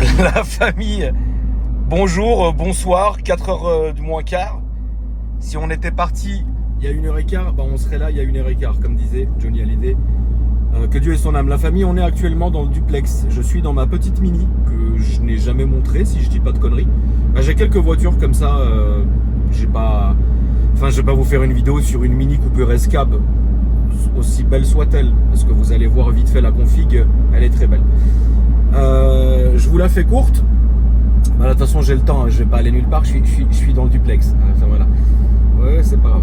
La famille, bonjour, bonsoir, 4h du moins quart. Si on était parti il y a 1h15, on serait là il y a 1h15, comme disait Johnny Hallyday. Que Dieu ait son âme. La famille, on est actuellement dans le duplex. Je suis dans ma petite Mini, que je n'ai jamais montrée, si je dis pas de conneries. J'ai quelques voitures comme ça, je vais pas vous faire une vidéo sur une Mini Cooper S-Cab, aussi belle soit-elle, parce que vous allez voir vite fait la config, elle est très belle. Je vous la fais courte. De toute façon j'ai le temps, je vais pas aller nulle part, je suis dans le duplex. Enfin, voilà. Ouais, c'est pas grave.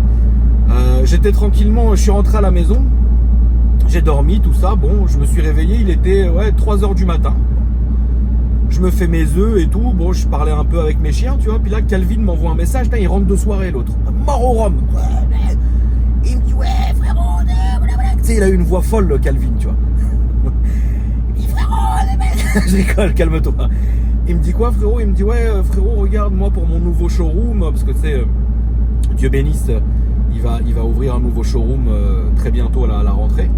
J'étais tranquillement, je suis rentré à la maison, j'ai dormi, tout ça. Bon, je me suis réveillé, il était 3h du matin. Je me fais mes œufs et tout. Bon, je parlais un peu avec mes chiens, tu vois. Puis là, Calvin m'envoie un message, il rentre de soirée l'autre. Mort au rhum. Il me dit ouais frérot, tu sais, il a une voix folle, Calvin, tu vois. Il dit frérot, je rigole, calme-toi. Il me dit quoi frérot? Il me dit ouais frérot, regarde moi pour mon nouveau showroom, parce que tu sais, Dieu bénisse, il va ouvrir un nouveau showroom très bientôt là, à la rentrée.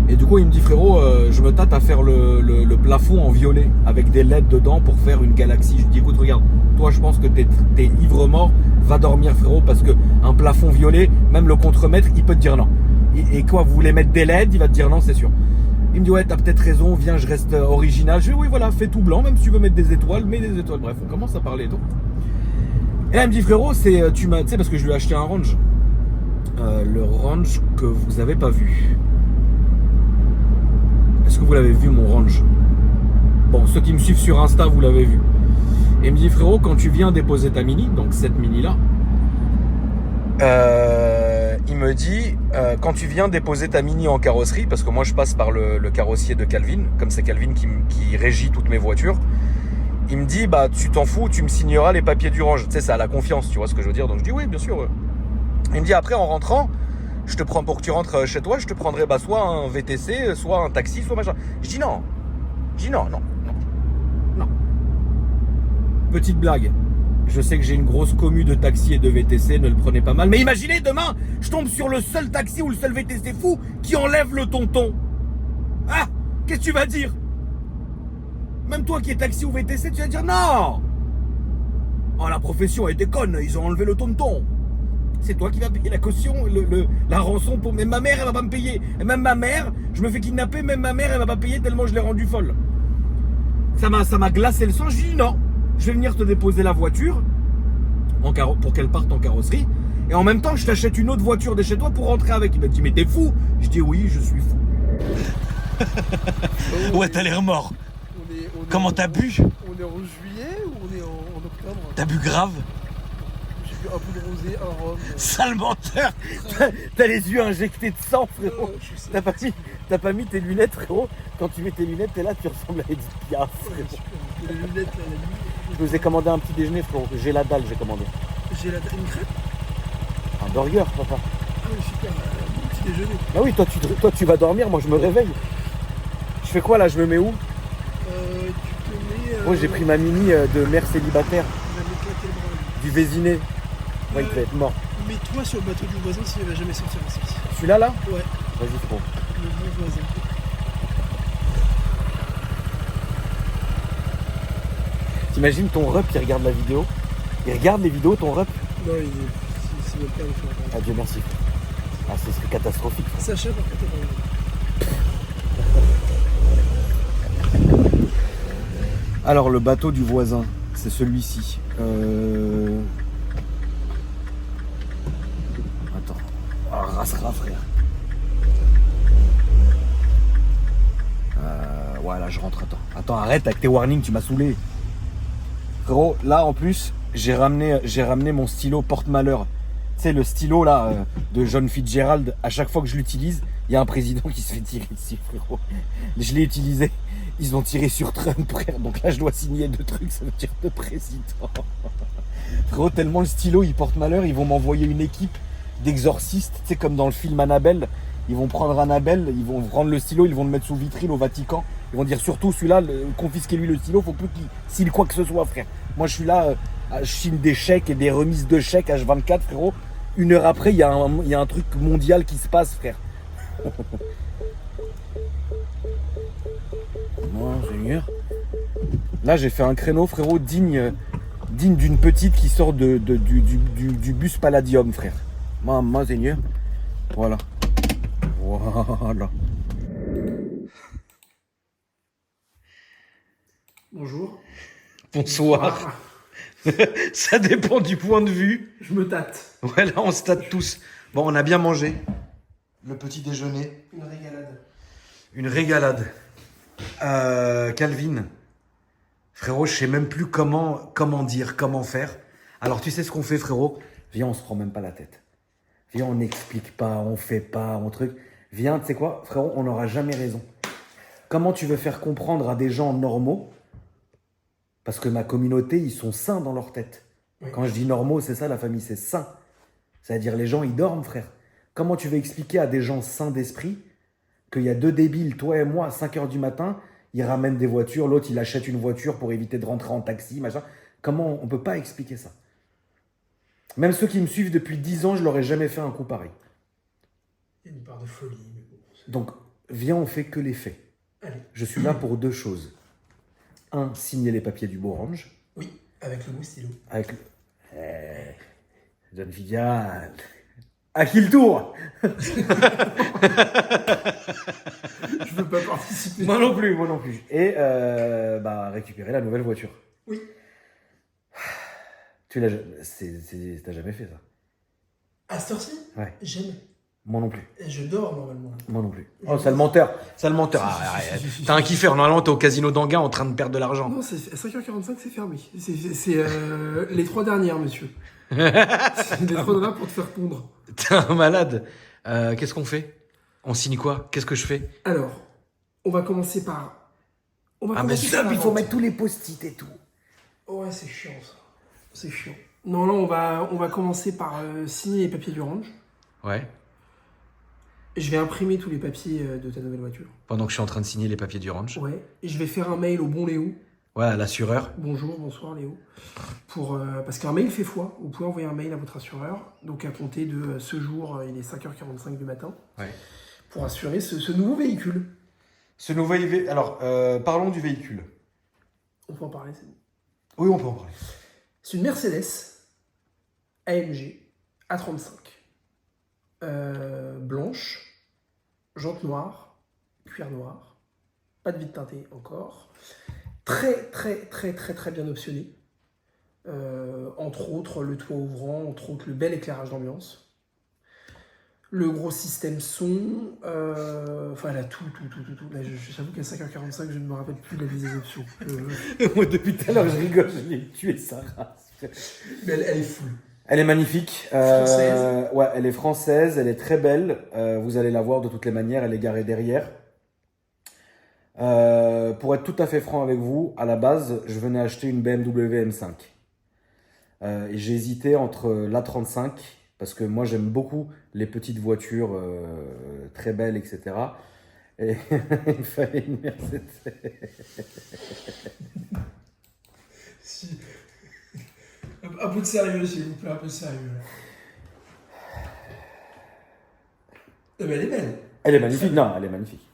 Et du coup il me dit frérot, je me tâte à faire le plafond en violet avec des LED dedans pour faire une galaxie. Je lui dis écoute regarde, toi je pense que t'es ivre mort, va dormir frérot, parce que un plafond violet, même le contremaître il peut te dire non. Et quoi, vous voulez mettre des LED? Il va te dire non, c'est sûr. Il me dit ouais t'as peut-être raison, viens je reste original. Je dis oui voilà, fais tout blanc, même si tu veux mettre des étoiles, mets des étoiles. Bref, on commence à parler et tout. Et là il me dit frérot, tu sais parce que je lui ai acheté un range, le range que vous avez pas vu. Est-ce que vous l'avez vu mon range? Bon, ceux qui me suivent sur Insta vous l'avez vu. Et il me dit frérot, quand tu viens déposer ta Mini, donc cette Mini là, il me dit quand tu viens déposer ta Mini en carrosserie, parce que moi je passe par le carrossier de Calvin, comme c'est Calvin qui régit toutes mes voitures. Il me dit bah tu t'en fous, tu me signeras les papiers du range. Tu sais, ça a la confiance, tu vois ce que je veux dire. Donc je dis oui bien sûr. Il me dit après en rentrant, je te prends pour que tu rentres chez toi, je te prendrai soit un VTC, soit un taxi, soit machin. Je dis non. Non. Petite blague. Je sais que j'ai une grosse commu de taxi et de VTC, ne le prenez pas mal. Mais imaginez demain, je tombe sur le seul taxi ou le seul VTC fou qui enlève le tonton. Ah, qu'est-ce que tu vas dire? Même toi qui es taxi ou VTC, tu vas dire non. Oh, la profession était conne, ils ont enlevé le tonton. C'est toi qui vas payer la caution, la rançon pour... Même ma mère, elle va pas me payer. Et même ma mère, je me fais kidnapper, même ma mère, elle va pas payer tellement je l'ai rendue folle. Ça m'a glacé le sang, je dis non. Je vais venir te déposer la voiture pour qu'elle parte en carrosserie. Et en même temps, je t'achète une autre voiture de chez toi pour rentrer avec. Il m'a dit, mais t'es fou? Je dis, oui, je suis fou. Ouais, t'as l'air mort. Comment t'as bu? On est en juillet ou on est en octobre? T'as bu grave? J'ai bu un peu de rosé, un rhum. Sale menteur. T'as les yeux injectés de sang, frérot. T'as pas mis tes lunettes, frérot. Quand tu mets tes lunettes, t'es là, tu ressembles à Edith Piaf, frérot. Les lunettes à la nuit. Je vous ai commandé un petit déjeuner, frérot. J'ai la dalle, j'ai commandé. J'ai une crêpe. Un burger, papa. Ah oui, super, un petit déjeuner. Bah oui, toi tu vas dormir, moi je me réveille. Je fais quoi là? Je me mets où? Tu te mets... Moi j'ai pris ma Mini de mère célibataire, Il va me claquer le bras. du Vésiné. Ouais, il devait être mort. Mets-toi sur le bateau du voisin s'il va jamais sortir ainsi. Celui-là là? Ouais, Vas-y, frérot. le bon voisin. T'imagines ton rep qui regarde la vidéo? Il regarde les vidéos, ton rep? Non, c'est même pas le faire. Ah Dieu merci. Ah, ce serait catastrophique. Sacha, par contre, Alors le bateau du voisin, c'est celui-ci. Attends. Ah, rasera frère. Ouais là je rentre, attends, arrête avec tes warnings, tu m'as saoulé. Frérot, là en plus, j'ai ramené mon stylo porte-malheur. Tu sais, le stylo là de John Fitzgerald, à chaque fois que je l'utilise, il y a un président qui se fait tirer dessus, frérot. Je l'ai utilisé, ils ont tiré sur Trump, frère. Donc là, je dois signer 2 trucs, ça veut dire de président. Frérot, tellement le stylo, il porte malheur, ils vont m'envoyer une équipe d'exorcistes, tu sais, comme dans le film Annabelle. Ils vont prendre Annabelle, ils vont prendre le stylo, ils vont le mettre sous vitrine au Vatican. Ils vont dire surtout celui-là, confisquez-lui le stylo, faut plus qu'il signe quoi que ce soit, frère. Moi, je suis là, je signe des chèques et des remises de chèques H24, frérot. 1 heure après, il y a un truc mondial qui se passe, frère. Non, Seigneur. Là, j'ai fait un créneau, frérot, digne d'une petite qui sort du bus Palladium, frère. Maman, Seigneur. Voilà. Voilà. Bonjour. Bonsoir. Ça dépend du point de vue. Je me tâte. Ouais, là, on se tâte tous. Bon, on a bien mangé. Le petit déjeuner. Une régalade. Une régalade. Calvin. Frérot, je sais même plus comment dire, comment faire. Alors, tu sais ce qu'on fait, frérot? Viens, on se prend même pas la tête. Viens, on n'explique pas, on fait pas, on truc. Viens, tu sais quoi, frérot, on n'aura jamais raison. Comment tu veux faire comprendre à des gens normaux? Parce que ma communauté, ils sont sains dans leur tête. Oui. Quand je dis normaux, c'est ça, la famille, c'est sain. C'est-à-dire, les gens, ils dorment, frère. Comment tu veux expliquer à des gens sains d'esprit qu'il y a deux débiles, toi et moi, à 5h du matin, ils ramènent des voitures, l'autre, il achète une voiture pour éviter de rentrer en taxi, machin. Comment on peut pas expliquer ça? Même ceux qui me suivent depuis 10 ans, je leur ai jamais fait un coup pareil. Il y a une part de folie, mais bon. Donc, viens, on fait que les faits. Allez. Je suis là pour deux choses. Un, signer les papiers du Borange. Oui, avec le mot stylo. Avec le... Jeune Fidiane. À qui le tour? Je veux pas participer. Moi non plus, moi non plus. Et récupérer la nouvelle voiture. Oui. Tu l'as t'as jamais fait ça? À cette heure-ci? Ouais. Jamais. Moi non plus. Et je dors normalement. Moi non plus. Oh, sale menteur. Sale menteur. Arrête. T'as un kiffeur. Normalement, t'es au casino d'Anguin en train de perdre de l'argent. Non, c'est 5h45, c'est fermé. C'est les 3 dernières, monsieur. C'est les 3 dernières pour te faire pondre. T'es un malade. Qu'est-ce qu'on fait? On signe quoi? Qu'est-ce que je fais? Alors, on va commencer par... Mais stop, il faut mettre tous les post-it et tout. Ouais, c'est chiant ça. C'est chiant. Non, on va commencer par signer les papiers du range. Ouais. Je vais imprimer tous les papiers de ta nouvelle voiture. Pendant que je suis en train de signer les papiers du ranch. Ouais. Et je vais faire un mail au bon Léo. Ouais, à l'assureur. Bonjour, bonsoir Léo. Parce qu'un mail fait foi. Vous pouvez envoyer un mail à votre assureur. Donc à compter de ce jour, il est 5h45 du matin. Ouais. Pour assurer ce nouveau véhicule. Ce nouveau véhicule. Alors, parlons du véhicule. On peut en parler, c'est bon. Oui, on peut en parler. C'est une Mercedes AMG A35. Blanche, jante noire, cuir noir, pas de vitre teintée encore, très bien optionné. Entre autres le toit ouvrant, entre autres le bel éclairage d'ambiance, le gros système son, enfin elle a tout. Là, j'avoue qu'à 5h45 je ne me rappelle plus de la liste des options. Moi depuis tout à l'heure je rigole, je l'ai tué sa race. Mais elle est full. Elle est magnifique. Française. Ouais, elle est française, elle est très belle. Vous allez la voir de toutes les manières, elle est garée derrière. Pour être tout à fait franc avec vous, à la base, je venais acheter une BMW M5. Et j'ai hésité entre l'A35, parce que moi j'aime beaucoup les petites voitures très belles, etc. Et il fallait une Mercedes. Si. Un peu de sérieux, s'il vous plaît, un peu de sérieux. Mais elle est belle. Elle est magnifique, non, elle est magnifique.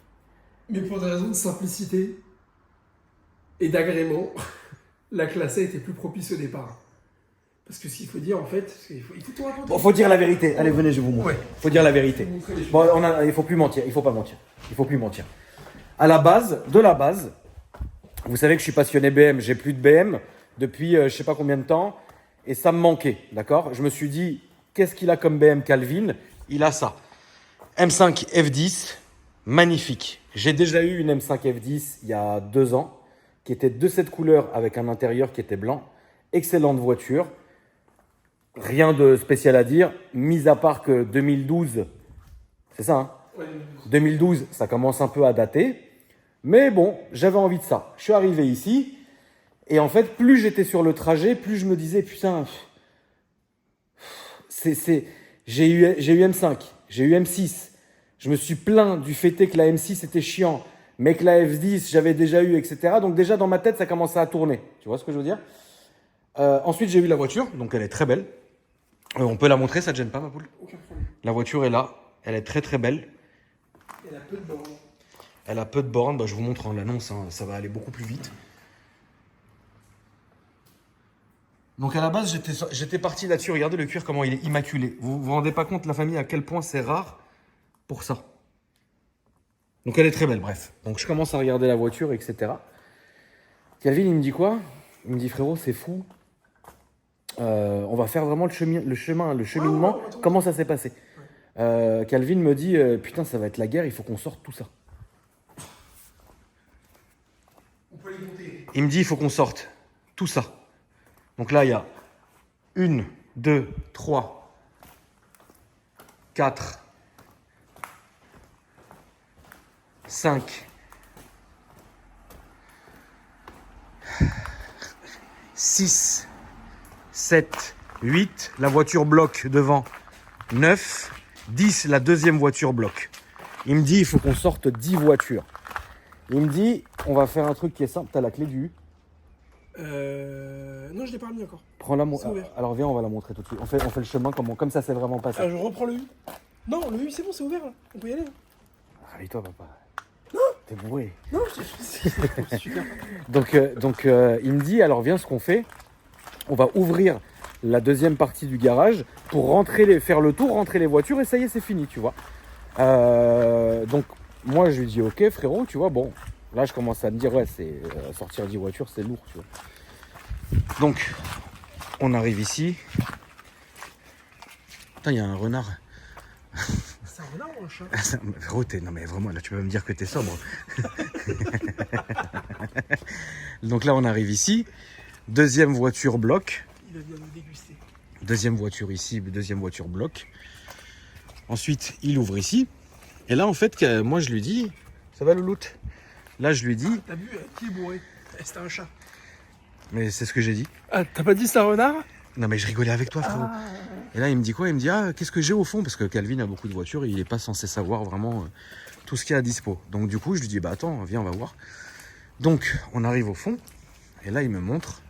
Mais pour des raisons de simplicité et d'agrément, la classe A était plus propice au départ. Parce que ce qu'il faut dire, en fait, il faut tout raconter. Bon, faut dire la vérité. Allez, venez, je vais vous montrer. Ouais. Faut dire la vérité. Bon, il faut plus mentir. Il faut pas mentir. Il faut plus mentir. À la base, vous savez que je suis passionné BM. J'ai plus de BM depuis je sais pas combien de temps. Et ça me manquait, d'accord? Je me suis dit, qu'est-ce qu'il a comme BM Calvin? Il a ça. M5 F10, magnifique. J'ai déjà eu une M5 F10 il y a 2 ans, qui était de cette couleur avec un intérieur qui était blanc. Excellente voiture. Rien de spécial à dire, mis à part que 2012, c'est ça, hein? Ouais, 2012, ça commence un peu à dater. Mais bon, j'avais envie de ça. Je suis arrivé ici. Et en fait, plus j'étais sur le trajet, plus je me disais, putain, j'ai eu M5, j'ai eu M6. Je me suis plaint du fait que la M6 était chiant, mais que la F10, j'avais déjà eu, etc. Donc déjà, dans ma tête, ça commençait à tourner. Tu vois ce que je veux dire? Ensuite, j'ai eu la voiture, donc elle est très belle. On peut la montrer, ça te gêne pas, ma poule? aucun problème. La voiture est là, elle est très belle. Elle a peu de bornes. Elle a peu de bornes, je vous montre en l'annonce, hein, ça va aller beaucoup plus vite. Donc à la base, j'étais parti là-dessus. Regardez le cuir, comment il est immaculé. Vous vous rendez pas compte, la famille, à quel point c'est rare pour ça. Donc elle est très belle, bref. Donc je commence à regarder la voiture, etc. Calvin, il me dit quoi? Il me dit, frérot, c'est fou. On va faire vraiment le cheminement. Comment ça s'est passé? Calvin me dit, putain, ça va être la guerre, il faut qu'on sorte tout ça. On peut les compter. Il me dit, il faut qu'on sorte tout ça. Donc là, il y a 1, 2, 3, 4, 5, 6, 7, 8, la voiture bloque devant, 9, 10, la deuxième voiture bloque. Il me dit, il faut qu'on sorte 10 voitures. Il me dit, on va faire un truc qui est simple. T'as la clé du U? Non, je l'ai pas remis encore. Prends-la. C'est ouvert. Alors viens, on va la montrer tout de suite. On fait le chemin comme ça c'est vraiment passé. Je reprends le U. Non, le U, c'est bon, c'est ouvert. Là. On peut y aller. Réveille-toi, papa. Non. T'es bourré. Non, je suis bien. Donc, il me dit, alors viens, ce qu'on fait, on va ouvrir la deuxième partie du garage pour faire le tour, rentrer les voitures et ça y est, c'est fini, tu vois. Donc, moi, je lui dis, ok, frérot, tu vois, bon, là, je commence à me dire, ouais, sortir 10 voitures, c'est lourd, tu vois. Donc, on arrive ici. Putain, il y a un renard. C'est un renard ou un chat? Frérot, non mais vraiment, là, tu peux me dire que t'es sobre. Donc là, on arrive ici. Deuxième voiture bloc. Il va bien nous déguster. Deuxième voiture ici, deuxième voiture bloc. Ensuite, il ouvre ici. Et là, en fait, moi, je lui dis, ça va, Louloute? Là, je lui dis... T'as vu, qui est bourré? C'était un chat. Mais c'est ce que j'ai dit. Ah, t'as pas dit c'est un renard? Non, mais je rigolais avec toi, frérot. Ah. Et là, il me dit quoi? Il me dit, ah, qu'est-ce que j'ai au fond? Parce que Calvin a beaucoup de voitures et il n'est pas censé savoir vraiment tout ce qu'il y a à dispo. Donc, du coup, je lui dis, bah attends, viens, on va voir. Donc, on arrive au fond. Et là, il me montre.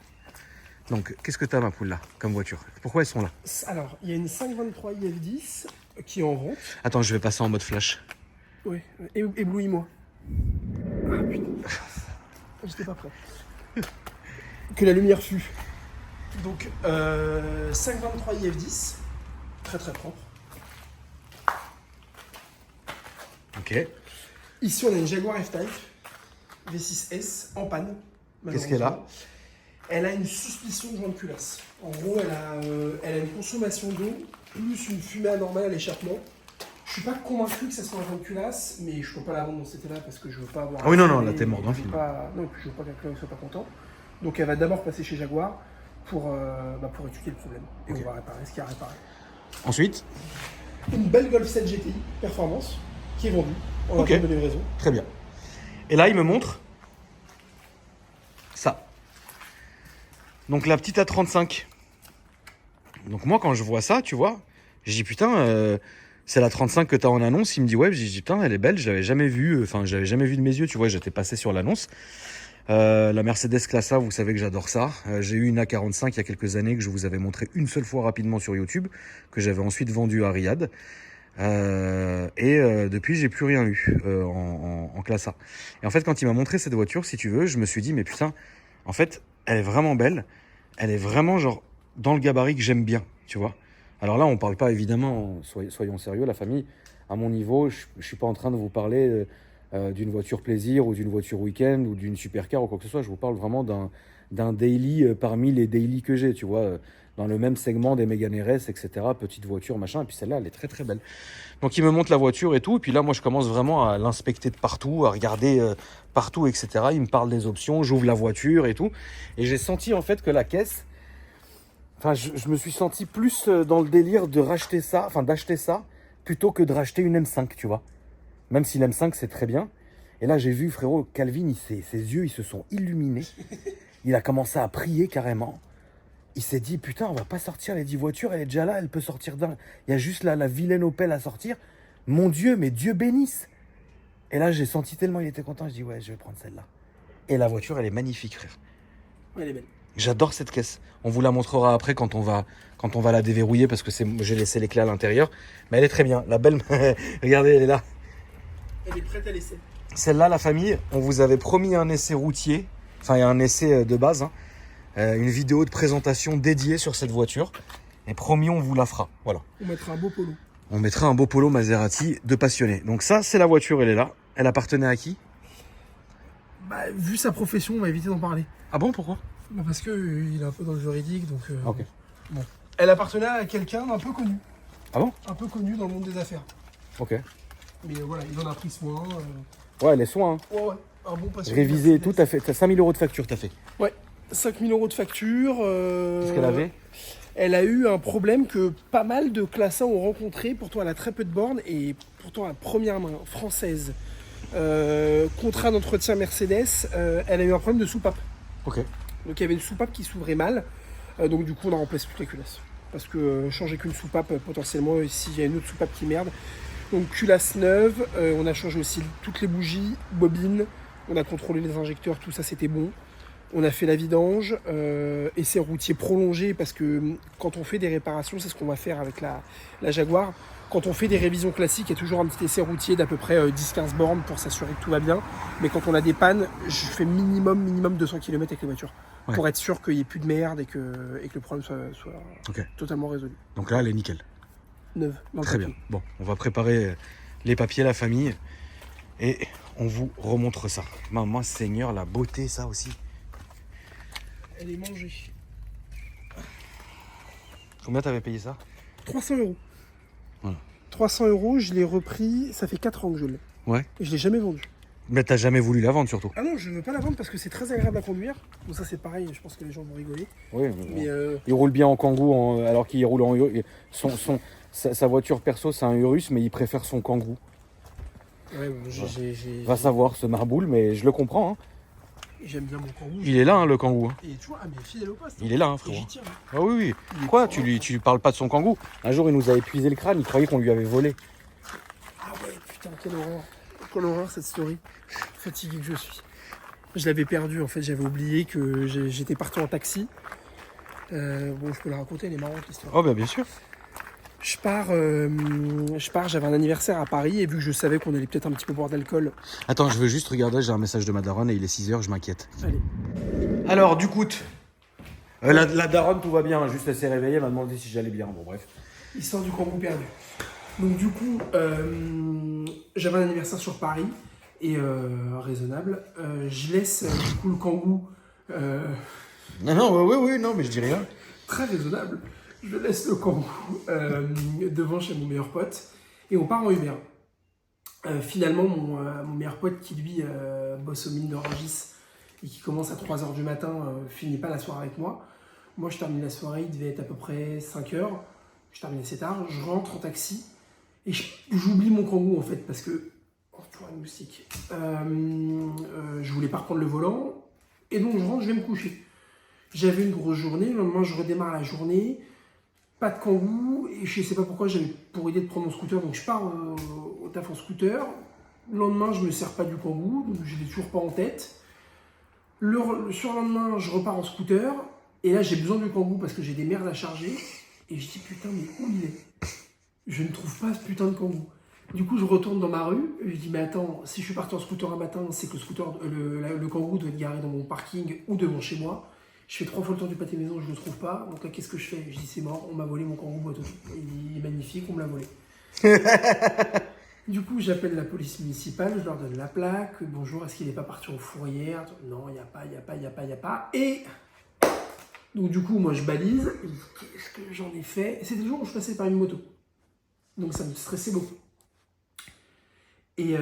Donc, qu'est-ce que tu as, ma poule, là, comme voiture? Pourquoi elles sont là? Alors, il y a une 523 IF10 qui est en vente. Attends, je vais passer en mode flash. Ouais, éblouis-moi. Ah putain. J'étais pas prêt. Que la lumière fût. Donc, 523 IF10. Très très propre. Ok. Ici, on a une Jaguar F-Type V6S en panne. Qu'est-ce qu'elle a? Elle a une suspicion de joint de culasse. En gros, elle a une consommation d'eau plus une fumée anormale à l'échappement. Je suis pas convaincu que ça soit un joint de culasse, mais je peux pas la vendre dans cet état parce que je veux pas avoir. Ah oui, non, là t'es mort dans le film. Non, et puis je veux pas que quelqu'un ne soit pas content. Donc elle va d'abord passer chez Jaguar pour étudier le problème. Et on va réparer ce qu'il y a à réparer. Ensuite, une belle Golf 7 GTI Performance qui est vendue en attente de livraison. Très bien. Et là, il me montre ça. Donc la petite A35. Donc moi, quand je vois ça, tu vois, je dis putain, c'est la 35 que tu as en annonce. Il me dit ouais, je dis putain, elle est belle, je l'avais jamais vue, enfin, je l'avais jamais vue de mes yeux, tu vois, j'étais passé sur l'annonce. La Mercedes Classe A, vous savez que j'adore ça. J'ai eu une A45 il y a quelques années que je vous avais montré une seule fois rapidement sur YouTube, que j'avais ensuite vendue à Riyad. Depuis, j'ai plus rien eu en Classe A. Et en fait, quand il m'a montré cette voiture, si tu veux, je me suis dit, mais putain, en fait, elle est vraiment belle. Elle est vraiment genre dans le gabarit que j'aime bien, tu vois. Alors là, on parle pas évidemment, soyons sérieux, la famille. À mon niveau, je suis pas en train de vous parler d'une voiture plaisir ou d'une voiture week-end ou d'une supercar ou quoi que ce soit. Je vous parle vraiment d'un daily parmi les daily que j'ai, tu vois, dans le même segment des Mégane RS, etc. Petite voiture, machin. Et puis celle-là, elle est très très belle. Donc il me montre la voiture et tout. Et puis là, moi, je commence vraiment à l'inspecter de partout, à regarder partout, etc. Il me parle des options, j'ouvre la voiture et tout. Et j'ai senti en fait que la caisse... Enfin, je me suis senti plus dans le délire de racheter ça, enfin d'acheter ça, plutôt que de racheter une M5, tu vois. Même si l'M5, c'est très bien. Et là, j'ai vu, frérot, Calvin, ses yeux, ils se sont illuminés. Il a commencé à prier carrément. Il s'est dit, putain, on va pas sortir les 10 voitures, elle est déjà là, elle peut sortir d'un... Il y a juste là la vilaine Opel à sortir. Mon Dieu, mais Dieu bénisse. Et là, j'ai senti tellement il était content, je dis, ouais, je vais prendre celle-là. Et la voiture, elle est magnifique, frère. Ouais, elle est belle. J'adore cette caisse. On vous la montrera après quand on va la déverrouiller parce que j'ai laissé les clés à l'intérieur. Mais elle est très bien. La belle, regardez, elle est là. Elle est prête à l'essai. Celle-là, la famille, on vous avait promis un essai routier. Enfin, il y a un essai de base. Hein. une vidéo de présentation dédiée sur cette voiture. Et promis, on vous la fera. Voilà. On mettra un beau polo. On mettra un beau polo Maserati de passionné. Donc ça, c'est la voiture, elle est là. Elle appartenait à qui? Bah, vu sa profession, on va éviter d'en parler. Ah bon, pourquoi? Bah, parce qu'il est un peu dans le juridique, donc... Ok. Bon. Elle appartenait à quelqu'un d'un peu connu. Ah bon? Un peu connu dans le monde des affaires. Ok. Mais voilà, il en a pris soin. Ouais, les soins. Hein. Ouais, un bon passionné. Révisé et tout, t'as fait. T'as 5000 € de facture, t'as fait. Ouais, 5000 € de facture. Qu'est-ce qu'elle avait? Elle a eu un problème que pas mal de classe A ont rencontré. Pourtant, elle a très peu de bornes et pourtant, à première main, française, contrat d'entretien Mercedes, elle a eu un problème de soupape. Ok. Donc, il y avait une soupape qui s'ouvrait mal. Donc, du coup, on a remplacé toutes les culasses. Parce que changer qu'une soupape, potentiellement, s'il y a une autre soupape qui merde. Donc, culasse neuve. On a changé aussi toutes les bougies, bobines. On a contrôlé les injecteurs, tout ça, c'était bon. On a fait la vidange, essai routier prolongé parce que quand on fait des réparations, c'est ce qu'on va faire avec la Jaguar. Quand on fait des révisions classiques, il y a toujours un petit essai routier d'à peu près 10-15 bornes pour s'assurer que tout va bien. Mais quand on a des pannes, je fais minimum 200 km avec la voiture. Ouais. Pour être sûr qu'il n'y ait plus de merde et que le problème soit okay. Totalement résolu. Donc là, elle est nickel. Neuve. Très bien. Bon, on va préparer les papiers, la famille et on vous remontre ça. Maman Seigneur, la beauté, ça aussi. Elle est mangée. Combien t'avais payé ça? 300 €. Voilà. 300 €, je l'ai repris, ça fait 4 ans que je l'ai. Ouais. Et je l'ai jamais vendu. Mais t'as jamais voulu la vendre surtout? Ah non, je veux pas la vendre parce que c'est très agréable à conduire. Bon, ça c'est pareil, je pense que les gens vont rigoler. Oui, mais il roule bien en Kangoo alors qu'il roule en Urus. Sa voiture perso, c'est un Urus, mais il préfère son Kangoo. Ouais, bon, va savoir ce marboule, mais je le comprends. Hein. J'aime bien mon Kangoo. Il est là, hein, le Kangoo. Hein. Et tu vois, mais fidèle au poste. Il est là, hein, frérot. Ah oui, oui. Quoi, tu lui parles pas de son Kangoo? Un jour, il nous a épuisé le crâne, il croyait qu'on lui avait volé. Ah ouais, putain, quelle horreur. Quelle horreur cette story. Fatigué que je suis. Je l'avais perdu, en fait, j'avais oublié que j'étais parti en taxi. Bon, je peux la raconter, elle est marrante l'histoire. Oh, bah bien sûr. Je pars, j'avais un anniversaire à Paris et vu que je savais qu'on allait peut-être un petit peu boire d'alcool. Attends, je veux juste regarder, j'ai un message de ma daronne et il est 6h, je m'inquiète. Allez. Alors, du coup, la daronne, tout va bien, juste elle s'est réveillée, elle m'a demandé si j'allais bien, bon bref. Histoire du Kangoo perdu. Donc du coup, j'avais un anniversaire sur Paris et raisonnable. Je laisse du coup le Kangoo. Non, oui, non, mais je dis rien. Très raisonnable. Je laisse le Kangoo devant chez mon meilleur pote et on part en Uber. Finalement, mon meilleur pote qui lui bosse aux mines de Rungis et qui commence à 3h du matin finit pas la soirée avec moi. Moi, je termine la soirée, il devait être à peu près 5h. Je termine assez tard, je rentre en taxi et j'oublie mon Kangoo en fait parce que... Oh, toi, un moustique. Je voulais pas reprendre le volant et donc je rentre, je vais me coucher. J'avais une grosse journée, le lendemain je redémarre la journée. Pas de Kangoo, et je sais pas pourquoi j'avais pour idée de prendre mon scooter, donc je pars au taf en scooter. Le lendemain, je me sers pas du Kangoo, donc je l'ai toujours pas en tête. Le surlendemain, je repars en scooter, et là j'ai besoin du Kangoo parce que j'ai des merdes à charger, et je dis putain, mais où il est? Je ne trouve pas ce putain de Kangoo. Du coup, je retourne dans ma rue, et je dis mais attends, si je suis parti en scooter un matin, c'est que le Kangoo doit être garé dans mon parking ou devant chez moi. Je fais 3 fois le tour du pâté maison, je ne le trouve pas. Donc là, qu'est-ce que je fais? Je dis c'est mort, on m'a volé mon Kangoo boîte auto. Il est magnifique, on me l'a volé. Du coup, j'appelle la police municipale, je leur donne la plaque. Bonjour, est-ce qu'il n'est pas parti en fourrière? Non, il n'y a pas. Et donc du coup, moi je balise. Qu'est-ce que j'en ai fait? C'était le jour où je passais par une moto. Donc ça me stressait beaucoup. Et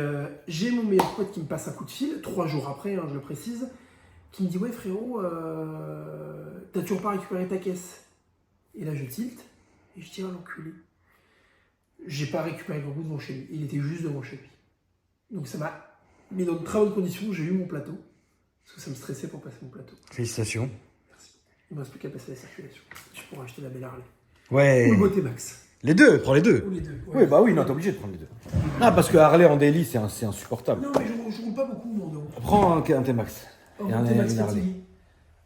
j'ai mon meilleur pote qui me passe un coup de fil, 3 jours après, hein, je le précise, qui me dit ouais frérot, t'as toujours pas récupéré ta caisse? Et là je tilte et je dis oh l'enculé. J'ai pas récupéré le Kangoo devant chez lui, il était juste devant chez lui. Donc ça m'a mis dans de très bonnes conditions, j'ai eu mon plateau, parce que ça me stressait pour passer mon plateau. Félicitations. Merci. Il me reste plus qu'à passer la circulation. Je pourrais acheter la belle Harley. Ouais. Ou le Beauté Max. Les deux, prends les deux. Ou les deux. Ouais. Oui, bah oui, non, t'es obligé de prendre les deux. Ah, parce que Harley en daily, c'est insupportable. Non, mais je roule pas beaucoup, moi. Prends un T-Max. Et un T-Max Harley.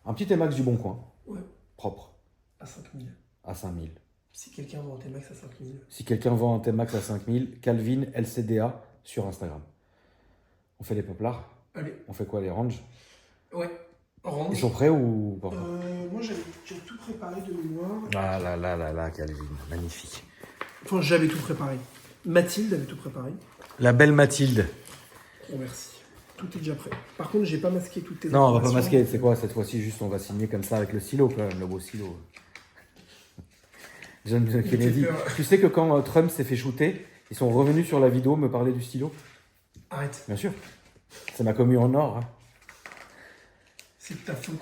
Un petit T-Max du bon coin. Ouais. Propre. À 5000. À 5000. Si quelqu'un vend un T-Max à 5000. Si quelqu'un vend un T-Max à 5000, Calvin LCDA sur Instagram. On fait les poplards. Allez. On fait quoi, les ranges? Ouais. Range. Ils sont prêts ou pas? préparé de mémoire. Ah là là là là, Calvin, magnifique. Enfin, j'avais tout préparé. Mathilde avait tout préparé. La belle Mathilde. Oh, merci. Tout est déjà prêt. Par contre, j'ai pas masqué toutes tes Non, on va pas informations. masquer, c'est quoi cette fois-ci? Juste on va signer comme ça avec le stylo quand même, le beau stylo. John Kennedy. fait peur. Tu sais que quand Trump s'est fait shooter, ils sont revenus sur la vidéo me parler du stylo? Arrête, Bien sûr. Ça m'a commis en or. Hein. c'est de ta faute.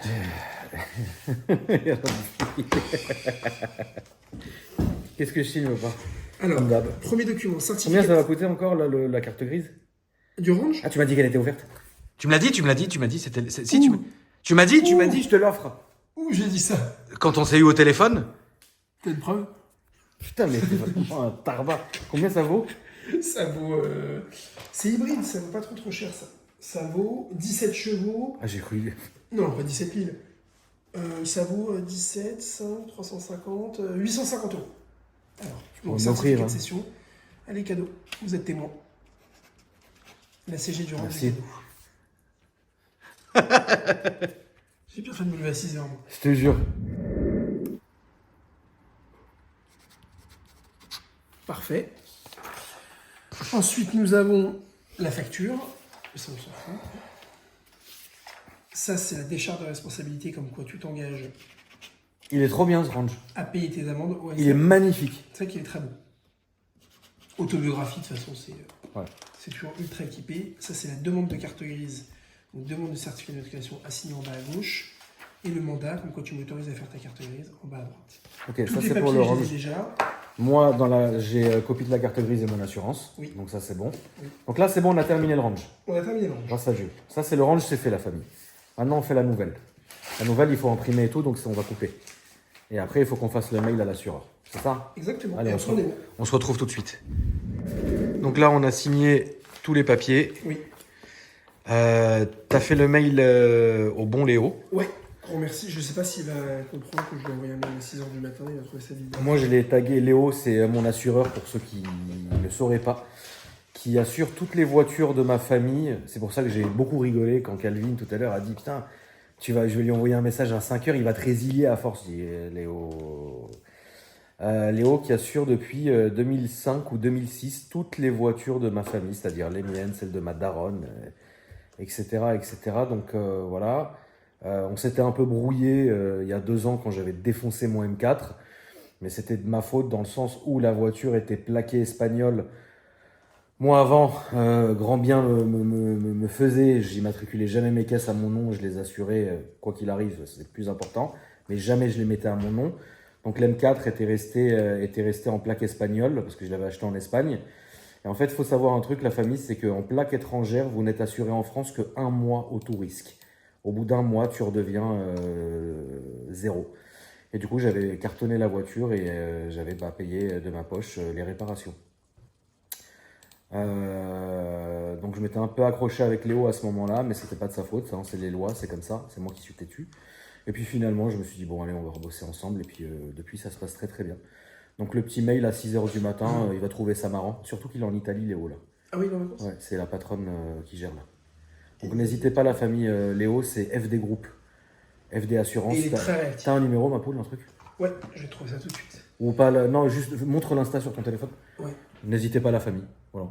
Qu'est-ce que je signe ou pas? Alors, Comme d'hab. premier document, Combien certificat ça va coûter encore là, la carte grise? d'Orange. Ah, tu m'as dit qu'elle était ouverte. Tu me l'as dit, c'était. Si, Ouh. tu m'as dit, je te l'offre. Ouh, j'ai dit ça. Quand on s'est eu au téléphone. T'as une preuve? Putain, mais c'est vraiment un tarbat. Combien ça vaut? Ça vaut. C'est hybride, ça vaut pas trop cher ça. Ça vaut 17 chevaux. Ah, j'ai cru. Non, pas 17 000. Ça vaut 17, 5, 350, 850 euros. Alors, On donc va certificat m'offrir, de hein. session. Allez, cadeau. Vous êtes témoin. La CG du Merci. cadeau. J'ai bien fait de me lever à 6h, moi. Je te jure. Parfait. Ensuite, nous avons la facture. Ça, on s'en fout. Ça, c'est la décharge de responsabilité, comme quoi tu t'engages Il est trop bien ce range. à payer tes amendes. Ouais, Il est magnifique. c'est vrai qu'il est très beau. Autobiographie, de toute façon, Ouais. c'est toujours ultra équipé. Ça, c'est la demande de carte grise, donc demande de certificat d'immatriculation assigné en bas à gauche. Et le mandat, comme quoi tu m'autorises à faire ta carte grise en bas à droite. Ok, Tous ça les c'est papiers, pour le je les ai range. déjà. Moi, j'ai copie de la carte grise et mon assurance. Oui. Donc ça c'est bon. Oui. Donc là c'est bon, on a terminé le range. On a terminé le range. Grâce à Dieu. Ça c'est le range, c'est fait la famille. Maintenant on fait la nouvelle. La nouvelle, il faut imprimer et tout, donc on va couper. Et après, il faut qu'on fasse le mail à l'assureur. C'est ça? Exactement. Allez, Et on après, on est bon. On se retrouve tout de suite. Donc là, on a signé tous les papiers. Oui. T'as fait le mail au bon Léo. Ouais. Grand merci. Je sais pas s'il va comprendre que je lui ai envoyé un mail à 6h du matin. Il va trouver ça bizarre. Moi, je l'ai tagué. Léo, c'est mon assureur pour ceux qui ne le sauraient pas, qui assure toutes les voitures de ma famille. C'est pour ça que j'ai beaucoup rigolé quand Calvin, tout à l'heure, a dit « Putain, je vais lui envoyer un message à 5h, il va te résilier à force. » Je dis « Léo... » Léo qui assure depuis 2005 ou 2006 toutes les voitures de ma famille, c'est-à-dire les miennes, celles de ma daronne, etc., etc. Donc voilà. On s'était un peu brouillé il y a 2 ans quand j'avais défoncé mon M4, mais c'était de ma faute dans le sens où la voiture était plaquée espagnole. Moi avant, grand bien me faisait, j'immatriculais jamais mes caisses à mon nom, je les assurais, quoi qu'il arrive, c'est le plus important, mais jamais je les mettais à mon nom. Donc l'M4 était resté en plaque espagnole, parce que je l'avais acheté en Espagne. Et en fait, il faut savoir un truc, la famille, c'est qu'en plaque étrangère, vous n'êtes assuré en France que 1 mois au tout risque. Au bout d'1 mois, tu redeviens 0. Et du coup, j'avais cartonné la voiture et j'avais payé de ma poche les réparations. Donc je m'étais un peu accroché avec Léo à ce moment-là, mais c'était pas de sa faute, hein, c'est les lois, c'est comme ça, c'est moi qui suis têtu. Et puis finalement, je me suis dit, bon allez, on va rebosser ensemble, et puis depuis, ça se passe très très bien. Donc le petit mail à 6h du matin, il va trouver ça marrant, surtout qu'il est en Italie, Léo, là. Ah oui, dans le Ouais, c'est la patronne qui gère là. Donc n'hésitez pas, la famille Léo, c'est FD Group, FD Assurance. Et il est très réactif. T'as un numéro, ma poule, un truc? Ouais, je vais trouver ça tout de suite. Ou pas, non, juste montre l'Insta sur ton téléphone. Ouais. N'hésitez pas, la famille, voilà.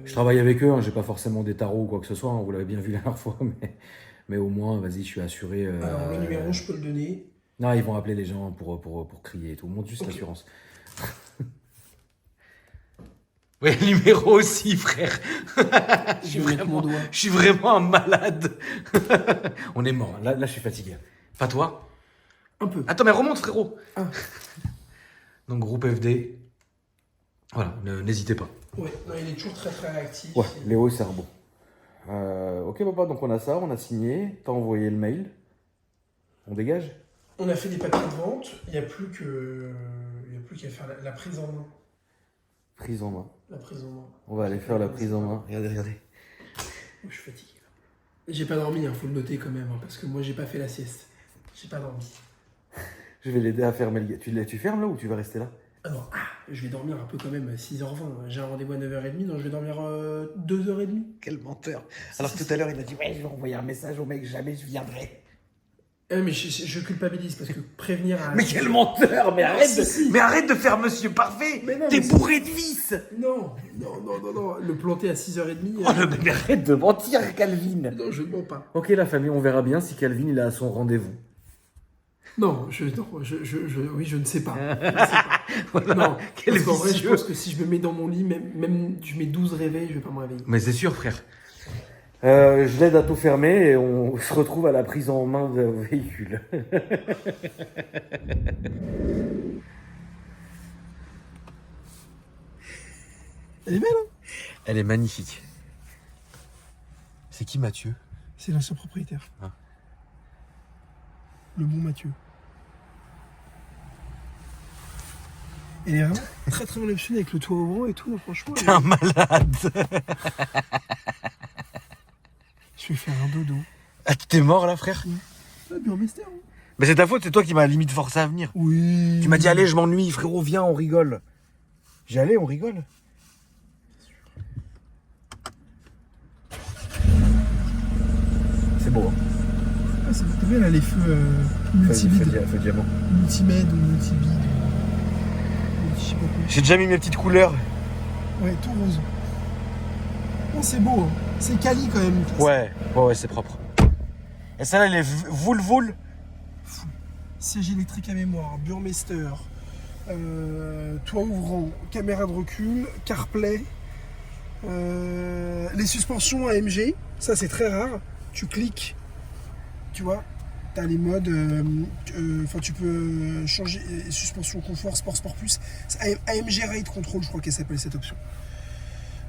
Je travaille avec eux, hein, j'ai pas forcément des tarots ou quoi que ce soit, hein, vous l'avez bien vu la dernière fois, mais au moins, vas-y, je suis assuré. Alors, le numéro, je peux le donner. Non, ils vont appeler les gens pour crier et tout. Montre juste Ok. l'assurance. Oui, le numéro aussi, frère. Je vais mettre mon doigt. Je suis vraiment un malade. On est mort. Là, je suis fatigué. Pas toi? Un peu. Attends, mais remonte, frérot. Ah. Donc, groupe FD. Voilà, n'hésitez pas. Ouais, non, il est toujours très très réactif. Ouais, Léo, c'est un bon. Ok, papa, donc on a ça, on a signé. T'as envoyé le mail. On dégage? On a fait des papiers de vente. Il n'y a plus qu'à faire la prise en main. Prise en main. La prise en main. On va aller faire la prise en main. Regardez. Je suis fatigué. J'ai pas dormi, faut le noter quand même, parce que moi j'ai pas fait la sieste. J'ai pas dormi. Je vais l'aider à fermer le... Tu fermes là ou tu vas rester là? Alors, je vais dormir un peu quand même, 6h20. J'ai un rendez-vous à 9h30, donc je vais dormir 2h30. Quel menteur. Alors que tout à l'heure, il m'a dit « Ouais, je vais envoyer un message au mec, jamais je viendrai. » Mais je culpabilise parce que prévenir à... Mais quel menteur! Mais arrête de faire Monsieur Parfait! Mais non, T'es mais bourré de vices! Non. Le planter à 6h30... Oh, mais arrête de mentir, Calvin! Non, je ne mens pas. Ok, la famille, on verra bien si Calvin il est à son rendez-vous. Non, je ne sais pas. Voilà, Non, quel parce qu'en vrai, je vicieux. pense que si je me mets dans mon lit, même je mets 12 réveils, je vais pas me réveiller. Mais c'est sûr, frère. Je l'aide à tout fermer et on se retrouve à la prise en main de véhicule. Elle est belle, hein? Elle est magnifique. C'est qui Mathieu? C'est l'ancien propriétaire. Ah. Le bon Mathieu. Elle est vraiment très très bien optionnée avec le toit au vent et tout, franchement. T'es un malade. Je vais faire un dodo. Ah, t'es mort là, frère? Ah, Burmester. Hein. Mais c'est ta faute, c'est toi qui m'as limite forcé à venir. Oui. Tu m'as dit, allez, je m'ennuie, frérot, viens, on rigole. J'ai allé, on rigole. C'est beau, hein. Ah, c'est bien là, les feux multi-bid, Feu diamant. multi-med ou multi-bid. Je sais pas quoi. J'ai déjà mis mes petites couleurs. Ouais, tout rose. Oh, c'est beau, hein. C'est quali quand même. Ouais, c'est propre. Et celle-là, elle est voul. Siège électrique à mémoire, Burmester, toit ouvrant, caméra de recul, CarPlay, les suspensions AMG, ça c'est très rare. Tu cliques, tu vois, tu as les modes, tu peux changer suspension confort, sport plus. C'est AMG Ride Control, je crois qu'elle s'appelle cette option.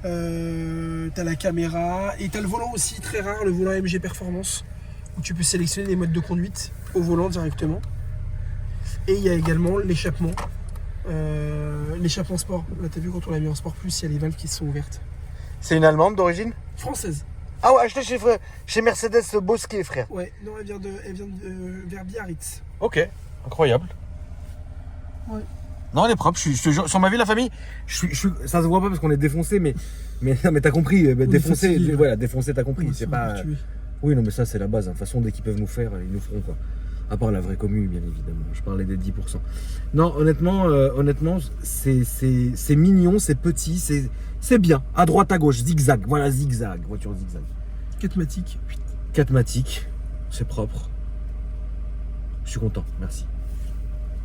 T'as la caméra et t'as le volant aussi, très rare, le volant AMG Performance, où tu peux sélectionner les modes de conduite au volant directement. Et il y a également l'échappement sport. Là, t'as vu, quand on l'a mis en sport plus, il y a les valves qui sont ouvertes. C'est une Allemande d'origine? Française. Ah ouais, acheté chez Mercedes Bosquet, frère. Ouais, non, elle vient de vers Biarritz. Ok, incroyable. Ouais. Non, elle est propre. Je te jure, sur ma vie, la famille, ça se voit pas parce qu'on est défoncé, mais t'as compris. Défoncé, fatigué. voilà, défoncé, t'as compris. Ouais, c'est on pas. peut tuer. Oui, non, mais ça, c'est la base. De toute façon, dès qu'ils peuvent nous faire, ils nous feront, quoi. À part la vraie commune, bien évidemment. Je parlais des 10%. Non, honnêtement, c'est mignon, c'est petit, c'est bien. À droite, à gauche, zigzag. Voilà, zigzag. Voiture zigzag. 4matic. 4matic, c'est propre. Je suis content, merci.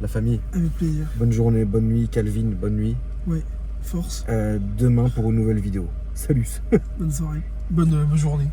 La famille, Avec plaisir. bonne journée, bonne nuit. Calvin, bonne nuit. Ouais, force. Demain pour une nouvelle vidéo. Salut. Bonne soirée. Bonne journée.